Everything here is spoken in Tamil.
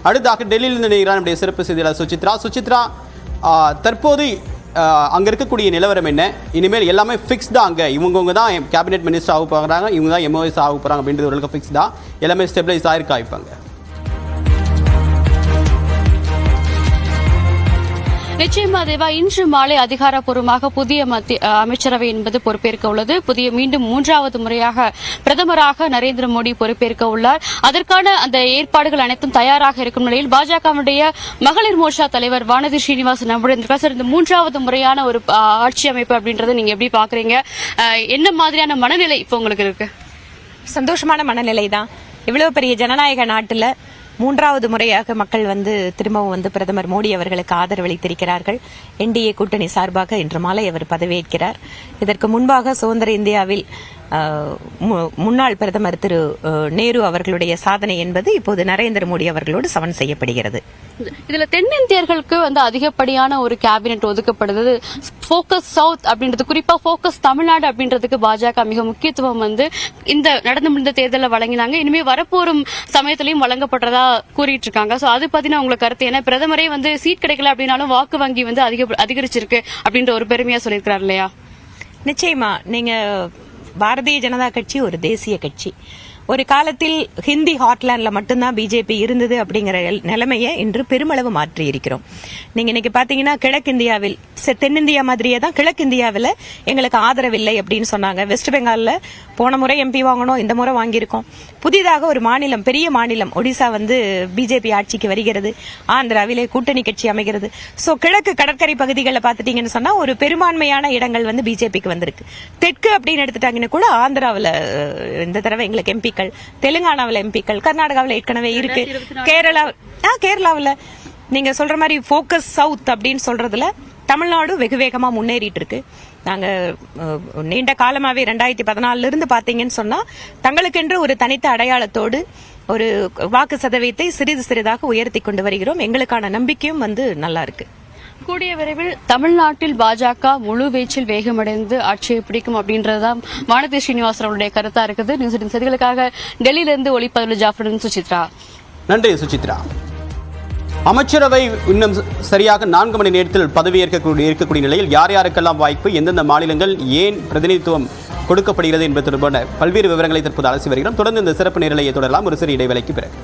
அடுத்தாக டெல்லியிலிருந்து இணைகிறார் நம்முடைய சிறப்பு செய்தியாளர் சுசித்ரா. தற்போது அங்கே இருக்கக்கூடிய நிலவரம் என்ன? இனிமேல் எல்லாமே ஃபிக்ஸ் தான். அங்கே இவங்க தான் கேபினெட் மினிஸ்டர் ஆக போகிறாங்க, இவங்க தான் MOS ஆக போகிறாங்க அப்படின்றது ஒரு ஃபிக்ஸ் தான். எல்லாமே ஸ்டெபிளைஸ் ஆயிருக்கா இருப்பாங்க? நிச்சயமா தேவா, இன்று மாலை அதிகாரப்பூர்வமாக புதிய அமைச்சரவை என்பது பொறுப்பேற்க உள்ளது. மீண்டும் 3வது முறையாக பிரதமராக நரேந்திர மோடி பொறுப்பேற்க உள்ளார். அதற்கான அந்த ஏற்பாடுகள் அனைத்தும் தயாராக இருக்கும் நிலையில் பாஜகவுடைய மகளிர் மோர்ச்சா தலைவர் வானதி ஸ்ரீனிவாசன் நம்முடைய இந்த 3வது முறையான ஒரு ஆட்சி அமைப்பு அப்படின்றத நீங்க எப்படி பாக்குறீங்க? என்ன மாதிரியான மனநிலை இப்ப உங்களுக்கு இருக்கு? சந்தோஷமான மனநிலை தான். இவ்வளவு பெரிய ஜனநாயக நாட்டுல 3வது முறையாக மக்கள் திரும்பவும் பிரதமர் மோடி அவர்களுக்கு ஆதரவளித்திருக்கிறார்கள். NDA கூட்டணி சார்பாக இன்று மாலை அவர் பதவியேற்கிறார். இதற்கு முன்பாக சுதந்திர இந்தியாவில் முன்னாள் பிரதமர் திரு நேரு அவர்களுடைய சாதனை என்பது இப்போது நரேந்திர மோடி அவர்களோடு சமன் செய்யப்படுகிறது. இதுல தென்னிந்தியர்களுக்கு அதிகப்படியான ஒரு கேபினெட் ஒதுக்கப்படுது. போக்கஸ் சவுத் அப்படின்றது, குறிப்பா போக்கஸ் தமிழ்நாடு அப்படின்றதுக்கு பாஜக மிக முக்கியத்துவம் இந்த நடந்து முடிந்த தேர்தலில் வழங்கினாங்க. இனிமே வரப்போறும் சமயத்திலையும் வழங்கப்படுறதா கூறிட்டு இருக்காங்க. சோ அது பத்தின உங்களுக்கு கருத்து என்ன? பிரதமரே சீட் கிடைக்கல அப்படின்னாலும் வாக்கு வங்கி அதிகரிச்சிருக்கு அப்படின்ற ஒரு பெருமையா சொல்லியிருக்கிறார் இல்லையா? நிச்சயமா. நீங்க பாரதிய ஜனதா கட்சி ஒரு தேசிய கட்சி. ஒரு காலத்தில் ஹிந்தி ஹாட்லேண்ட்ல மட்டும்தான் பிஜேபி இருந்தது அப்படிங்கிற நிலைமையை இன்று பெருமளவு மாற்றி இருக்கிறோம். நீங்க இன்னைக்கு பாத்தீங்கன்னா கிழக்கிந்தியாவில், தென்னிந்தியா மாதிரியே தான் கிழக்கிந்தியாவில் எங்களுக்கு ஆதரவில்லை அப்படின்னு சொன்னாங்க. வெஸ்ட் பெங்கால்ல போன முறை MP வாங்கணும், இந்த முறை வாங்கியிருக்கோம். புதிதாக ஒரு மாநிலம், பெரிய மாநிலம் ஒடிசா பிஜேபி ஆட்சிக்கு வருகிறது. ஆந்திராவிலே கூட்டணி கட்சி அமைகிறது. சோ கிழக்கு கடற்கரை பகுதிகளில் பாத்துட்டீங்கன்னு சொன்னா ஒரு பெரும்பான்மையான இடங்கள் பிஜேபிக்கு வந்திருக்கு. தெற்கு அப்படின்னு எடுத்துட்டாங்கன்னு கூட ஆந்திராவில் இந்த தடவை எங்களுக்கு MP, தெலுங்கானாவில் MPக்கள், கர்நாடகாவில் ஏற்கனவே இருக்கு. கேரளாவில் நீங்க சொல்ற மாதிரி போக்கஸ் சவுத் அப்படின்னு சொல்றதுல தமிழ்நாடு வெகு வேகமா முன்னேறிட்டு இருக்கு. நாங்க நீண்ட காலமாவே 2014 இருந்து பாத்தீங்கன்னு சொன்னா தங்களுக்கென்று ஒரு தனித்த அடையாளத்தோடு ஒரு வாக்கு சதவீதத்தை சிறிது சிறிதாக உயர்த்தி கொண்டு வருகிறோம். எங்களுக்கான நம்பிக்கையும் நல்லா இருக்கு. கூடிய விரைவில் தமிழ்நாட்டில் பாஜக முழு வீச்சில் வேகமடைந்து ஆட்சியை பிடிக்கும் அப்படின்றதுதான் வானதி ஸ்ரீனிவாசன் அவருடைய கருத்தா இருக்குது. நியூஸ் 18 செய்திகளுக்காக டெல்லியிலிருந்து ஒளிப்பதிவு ஜாஃபருடன் சுசித்ரா. நன்றி சுசித்ரா. அமைச்சரவை இன்னும் சரியாக 4 மணி நேரத்தில் இருக்கக்கூடிய நிலையில் யார் யாருக்கெல்லாம் வாய்ப்பு, எந்தெந்த மாநிலங்கள் ஏன் பிரதிநிதித்துவம் கொடுக்கப்படுகிறது என்பது தொடர்பான பல்வேறு விவரங்களை தற்போது அலசி வருகிறோம். தொடர்ந்து இந்த சிறப்பு நேரலையை தொடரலாம் ஒரு சிறு இடைவேளைக்கு பிறகு.